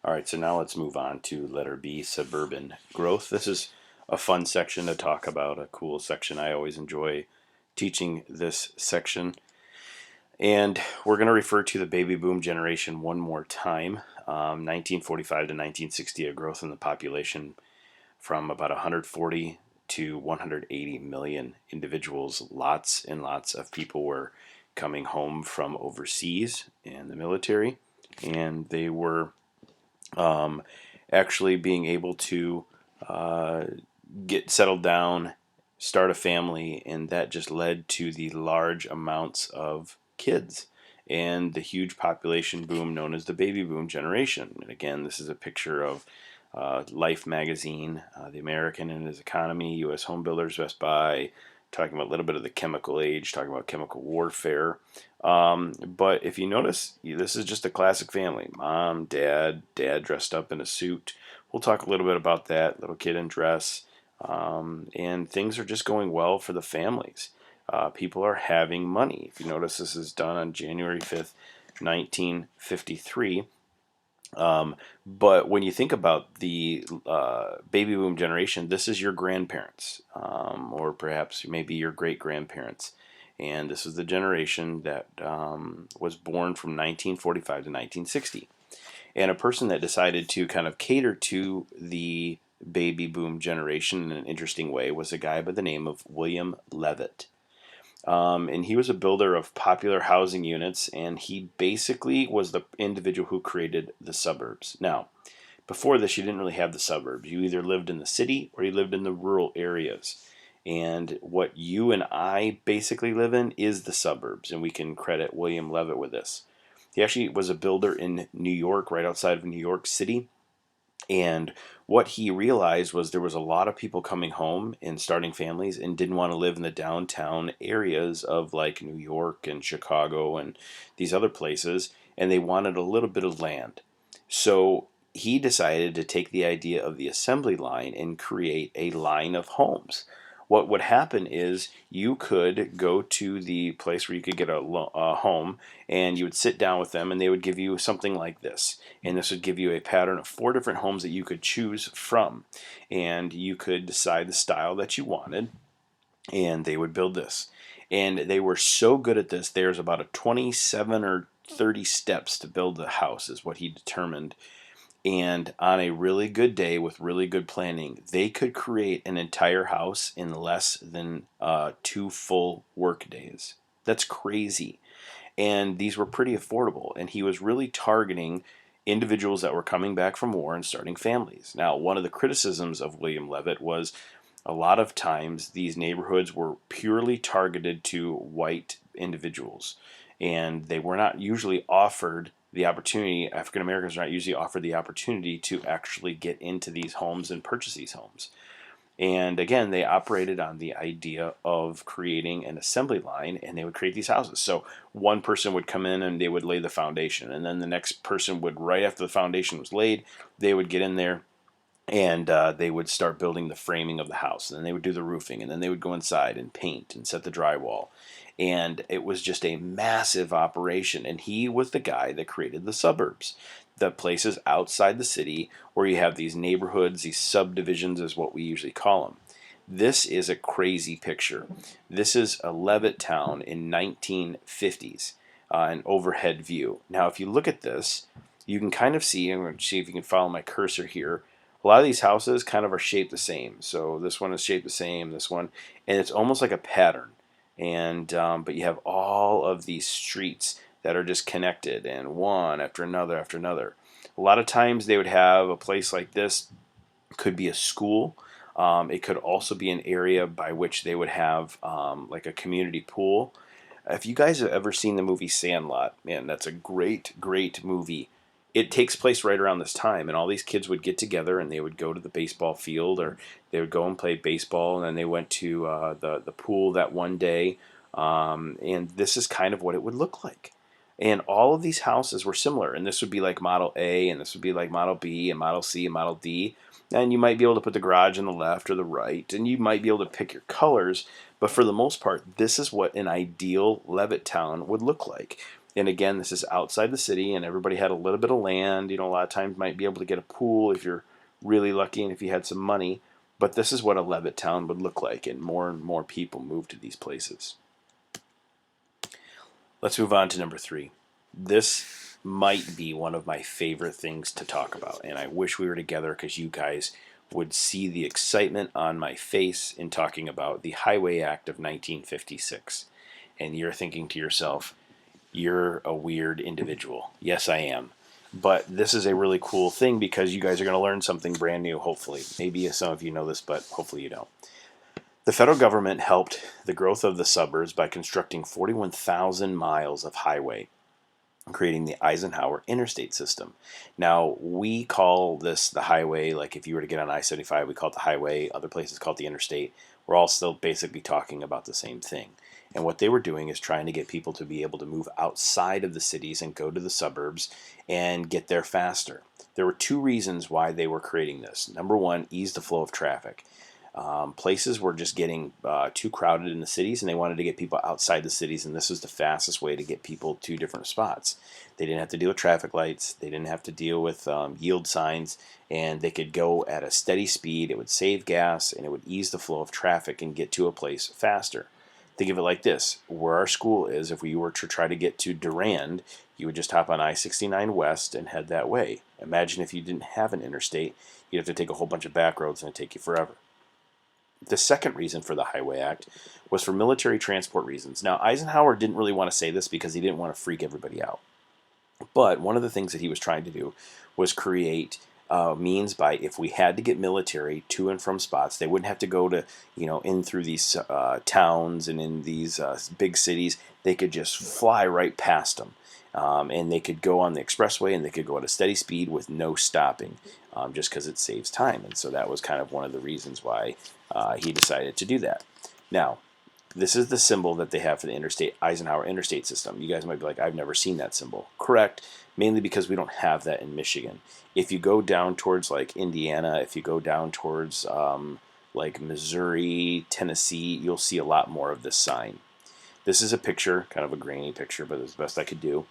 All right, so now let's move on to letter B, suburban growth. This is a fun section to talk about, a cool section. I always enjoy teaching this section. And we're going to refer to the baby boom generation one more time. 1945 to 1960, a growth in the population from about 140 to 180 million individuals. Lots and lots of people were coming home from overseas in the military, and they were um, actually being able to uh, get settled down, start a family, and that just led to the large amounts of kids and the huge population boom known as the baby boom generation. And again, this is a picture of Life magazine, The American and His Economy, U.S. Home Builders, Best Buy, talking about a little bit of the chemical age, talking about chemical warfare. But if you notice, this is just a classic family. Mom, dad dressed up in a suit. We'll talk a little bit about that, little kid in dress. And things are just going well for the families. People are having money. If you notice, this is done on January 5th, 1953. But when you think about the baby boom generation, this is your grandparents, or perhaps maybe your great grandparents. And this is the generation that was born from 1945 to 1960. And a person that decided to kind of cater to the baby boom generation in an interesting way was a guy by the name of William Levitt. And he was a builder of popular housing units, and he basically was the individual who created the suburbs. Now, before this, you didn't really have the suburbs. You either lived in the city or you lived in the rural areas. And what you and I basically live in is the suburbs, and we can credit William Levitt with this. He actually was a builder in New York, right outside of New York City. And what he realized was there was a lot of people coming home and starting families and didn't want to live in the downtown areas of like New York and Chicago and these other places, and they wanted a little bit of land. So he decided to take the idea of the assembly line and create a line of homes. What would happen is you could go to the place where you could get a home, and you would sit down with them and they would give you something like this. And this would give you a pattern of 4 different homes that you could choose from. And you could decide the style that you wanted, and they would build this. And they were so good at this, there's about a 27 or 30 steps to build the house, is what he determined. And on a really good day with really good planning, they could create an entire house in less than 2 full work days. That's crazy. And these were pretty affordable. And he was really targeting individuals that were coming back from war and starting families. Now, one of the criticisms of William Levitt was a lot of times these neighborhoods were purely targeted to white individuals, and they were not usually offered the opportunity. African Americans are not usually offered the opportunity to actually get into these homes and purchase these homes. And again, they operated on the idea of creating an assembly line, and they would create these houses. So one person would come in and they would lay the foundation, and then the next person would, right after the foundation was laid, they would get in there and they would start building the framing of the house, and then they would do the roofing, and then they would go inside and paint and set the drywall. And it was just a massive operation, and he was the guy that created the suburbs, the places outside the city where you have these neighborhoods, these subdivisions is what we usually call them. This is a crazy picture. This is a Levittown in 1950s, an overhead view. Now if you look at this, you can kind of see, I'm going to see if you can follow my cursor here, a lot of these houses kind of are shaped the same. So this one is shaped the same, this one, and it's almost like a pattern. And but you have all of these streets that are just connected, and one after another after another. A lot of times they would have a place like this, could be a school. It could also be an area by which they would have like a community pool. If you guys have ever seen the movie Sandlot, man, that's a great, great movie. It takes place right around this time, and all these kids would get together and they would go to the baseball field, or they would go and play baseball, and then they went to the pool that one day. And this is kind of what it would look like. And all of these houses were similar, and this would be like Model A, and this would be like Model B, and Model C, and Model D. And you might be able to put the garage on the left or the right, and you might be able to pick your colors, but for the most part, this is what an ideal Levittown would look like. And again, this is outside the city, and everybody had a little bit of land. A lot of times might be able to get a pool if you're really lucky and if you had some money. But this is what a Levittown would look like, and more people moved to these places. Let's move on to number 3. This might be one of my favorite things to talk about, and I wish we were together because you guys would see the excitement on my face in talking about the Highway Act of 1956. And you're thinking to yourself, you're a weird individual. Yes, I am. But this is a really cool thing because you guys are going to learn something brand new, hopefully. Maybe some of you know this, but hopefully you don't. The federal government helped the growth of the suburbs by constructing 41,000 miles of highway, creating the Eisenhower interstate system. Now, we call this the highway, like if you were to get on I-75, we call it the highway. Other places call it the interstate. We're all still basically talking about the same thing. And what they were doing is trying to get people to be able to move outside of the cities and go to the suburbs and get there faster. There were 2 reasons why they were creating this. Number 1, ease the flow of traffic. Places were just getting too crowded in the cities, and they wanted to get people outside the cities, and this was the fastest way to get people to different spots. They didn't have to deal with traffic lights, they didn't have to deal with yield signs, and they could go at a steady speed. It would save gas, and it would ease the flow of traffic and get to a place faster. Think of it like this. Where our school is, if we were to try to get to Durand, you would just hop on I-69 West and head that way. Imagine if you didn't have an interstate, you'd have to take a whole bunch of back roads, and it'd take you forever. The second reason for the Highway Act was for military transport reasons. Now, Eisenhower didn't really want to say this because he didn't want to freak everybody out. But one of the things that he was trying to do was create means by, if we had to get military to and from spots, they wouldn't have to go to, in through these towns and in these big cities. They could just fly right past them. And they could go on the expressway, and they could go at a steady speed with no stopping, just because it saves time. And so that was kind of one of the reasons why he decided to do that. Now, this is the symbol that they have for the Eisenhower interstate system. You guys might be like, I've never seen that symbol. Correct, mainly because we don't have that in Michigan. If you go down towards like Indiana, if you go down towards like Missouri, Tennessee, you'll see a lot more of this sign. This is a picture, kind of a grainy picture, but it's the best I could do,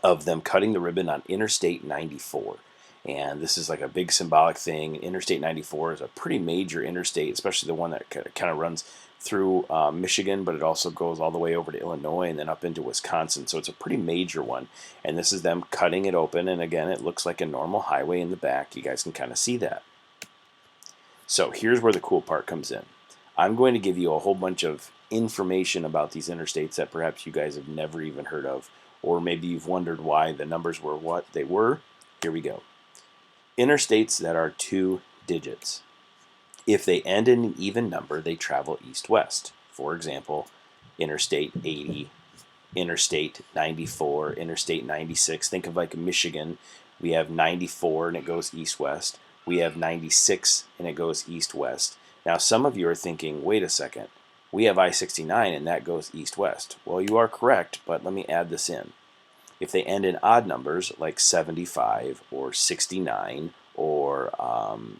of them cutting the ribbon on Interstate 94. And this is like a big symbolic thing. Interstate 94 is a pretty major interstate, especially the one that kind of runs through Michigan, but it also goes all the way over to Illinois and then up into Wisconsin. So it's a pretty major one. And this is them cutting it open. And again, it looks like a normal highway in the back. You guys can kind of see that. So here's where the cool part comes in. I'm going to give you a whole bunch of information about these interstates that perhaps you guys have never even heard of, or maybe you've wondered why the numbers were what they were. Here we go. Interstates that are 2 digits. If they end in an even number, they travel east-west. For example, Interstate 80, Interstate 94, Interstate 96. Think of like Michigan. We have 94 and it goes east-west. We have 96 and it goes east-west. Now, some of you are thinking, wait a second, we have I-69 and that goes east-west. Well, you are correct, but let me add this in. If they end in odd numbers like 75 or 69 or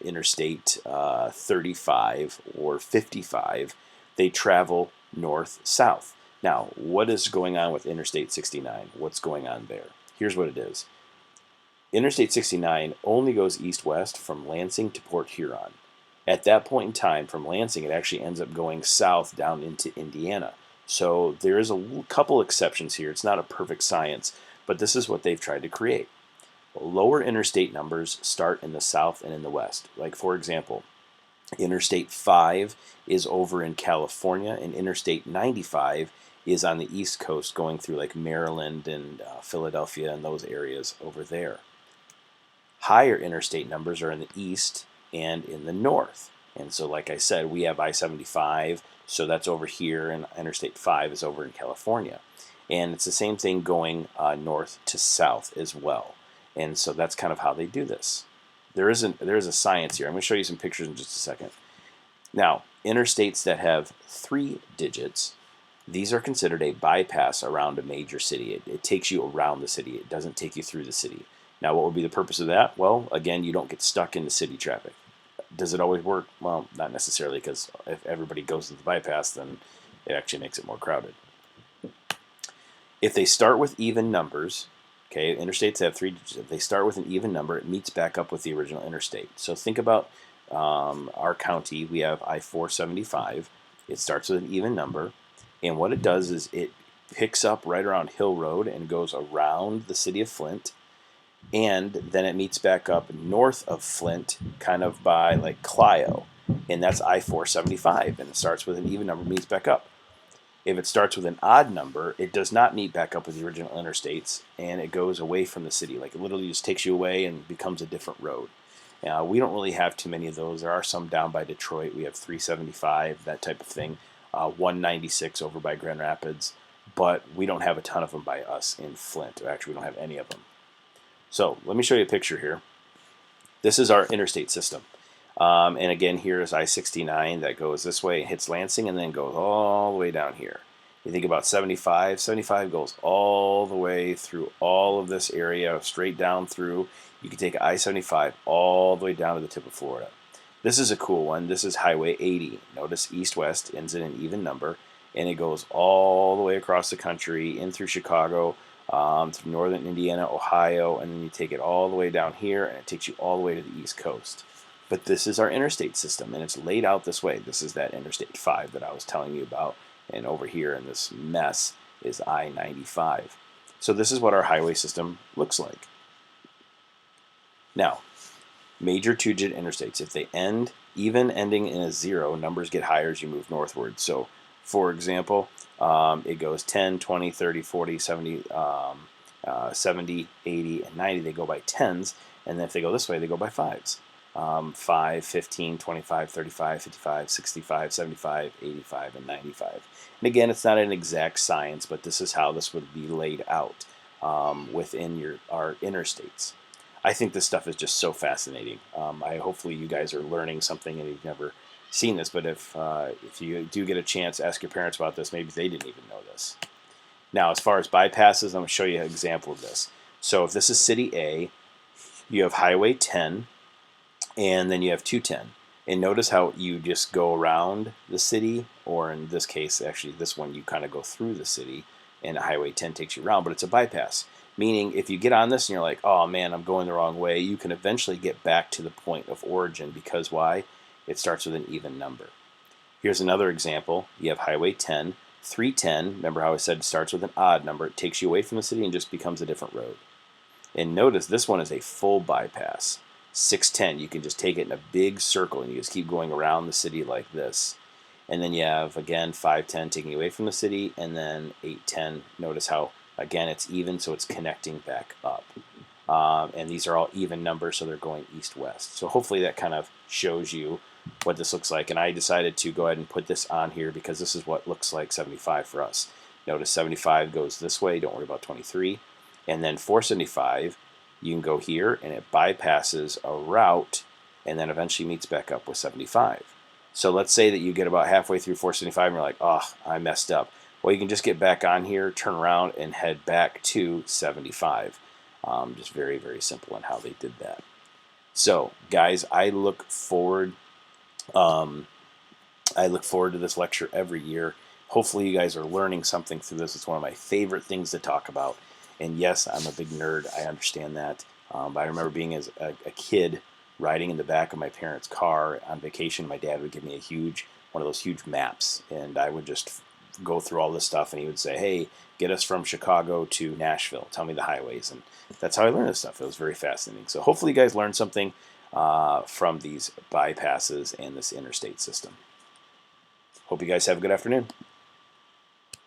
Interstate 35 or 55, they travel north-south. Now, what is going on with Interstate 69? What's going on there? Here's what it is. Interstate 69 only goes east-west from Lansing to Port Huron. At that point in time, from Lansing, it actually ends up going south down into Indiana. So there is a couple exceptions here. It's not a perfect science, but this is what they've tried to create. Lower interstate numbers start in the south and in the west. Like, for example, Interstate 5 is over in California, and Interstate 95 is on the east coast going through like Maryland and Philadelphia and those areas over there. Higher interstate numbers are in the east and in the north. And so, like I said, we have I-75, so that's over here, and Interstate 5 is over in California. And it's the same thing going north to south as well. And so that's kind of how they do this. There is a science here. I'm going to show you some pictures in just a second. Now, interstates that have 3 digits, these are considered a bypass around a major city. It takes you around the city. It doesn't take you through the city. Now, what would be the purpose of that? Well, again, you don't get stuck in the city traffic. Does it always work? Well, not necessarily, because if everybody goes to the bypass, then it actually makes it more crowded. If they start with even numbers, okay, interstates have 3 digits. If they start with an even number, it meets back up with the original interstate. So think about our county. We have I-475. It starts with an even number, and what it does is it picks up right around Hill Road and goes around the city of Flint, and then it meets back up north of Flint, kind of by like Clio, and that's I-475, and it starts with an even number, meets back up. If it starts with an odd number, it does not meet back up with the original interstates, and it goes away from the city. Like it literally just takes you away and becomes a different road. We don't really have too many of those. There are some down by Detroit. We have 375, that type of thing. 196 over by Grand Rapids, but we don't have a ton of them by us in Flint. Actually, we don't have any of them. So let me show you a picture here. This is our interstate system. And again, here is I-69 that goes this way, hits Lansing, and then goes all the way down here. You think about 75. 75 goes all the way through all of this area, straight down through. You can take I-75 all the way down to the tip of Florida. This is a cool one. This is Highway 80. Notice east-west ends in an even number, and it goes all the way across the country, in through Chicago, through northern Indiana, Ohio, and then you take it all the way down here, and it takes you all the way to the East Coast. But this is our interstate system, and it's laid out this way. This is that Interstate 5 that I was telling you about, and over here in this mess is I-95. So this is what our highway system looks like. Now, major two-digit interstates, if they end even ending in a 0, numbers get higher as you move northward. So, for example, it goes 10, 20, 30, 40, 70, 70, 80, and 90. They go by 10s, and then if they go this way, they go by 5s. 5, 15, 25, 35, 55, 65, 75, 85, and 95. And again, it's not an exact science, but this is how this would be laid out within our interstates. I think this stuff is just so fascinating. Hopefully you guys are learning something and you've never seen this, but if you do get a chance, ask your parents about this. Maybe they didn't even know this. Now, as far as bypasses, I'm going to show you an example of this. So if this is City A, you have Highway 10, and then you have 210. And notice how you just go around the city, or in this case, actually this one, you kind of go through the city, and Highway 10 takes you around, but it's a bypass. Meaning, if you get on this and you're like, oh man, I'm going the wrong way, you can eventually get back to the point of origin, because why? It starts with an even number. Here's another example. You have Highway 10, 310, remember how I said it starts with an odd number, it takes you away from the city and just becomes a different road. And notice this one is a full bypass. 610, you can just take it in a big circle and you just keep going around the city like this. And then you have, again, 510 taking you away from the city, and then 810, notice how, again, it's even, so it's connecting back up. And these are all even numbers, so they're going east-west. So hopefully that kind of shows you what this looks like. And I decided to go ahead and put this on here because this is what looks like 75 for us. Notice 75 goes this way, don't worry about 23. And then 475, you can go here and it bypasses a route and then eventually meets back up with 75. So let's say that you get about halfway through 475 and you're like, oh, I messed up. Well, you can just get back on here, turn around, and head back to 75. Just very, very simple in how they did that. So, guys, I look forward to this lecture every year. Hopefully you guys are learning something through this. It's one of my favorite things to talk about. And yes, I'm a big nerd. I understand that. But I remember being as a kid riding in the back of my parents' car on vacation. My dad would give me one of those huge maps, and I would just go through all this stuff, and he would say, hey, get us from Chicago to Nashville. Tell me the highways. And that's how I learned this stuff. It was very fascinating. So hopefully you guys learned something from these bypasses and this interstate system. Hope you guys have a good afternoon.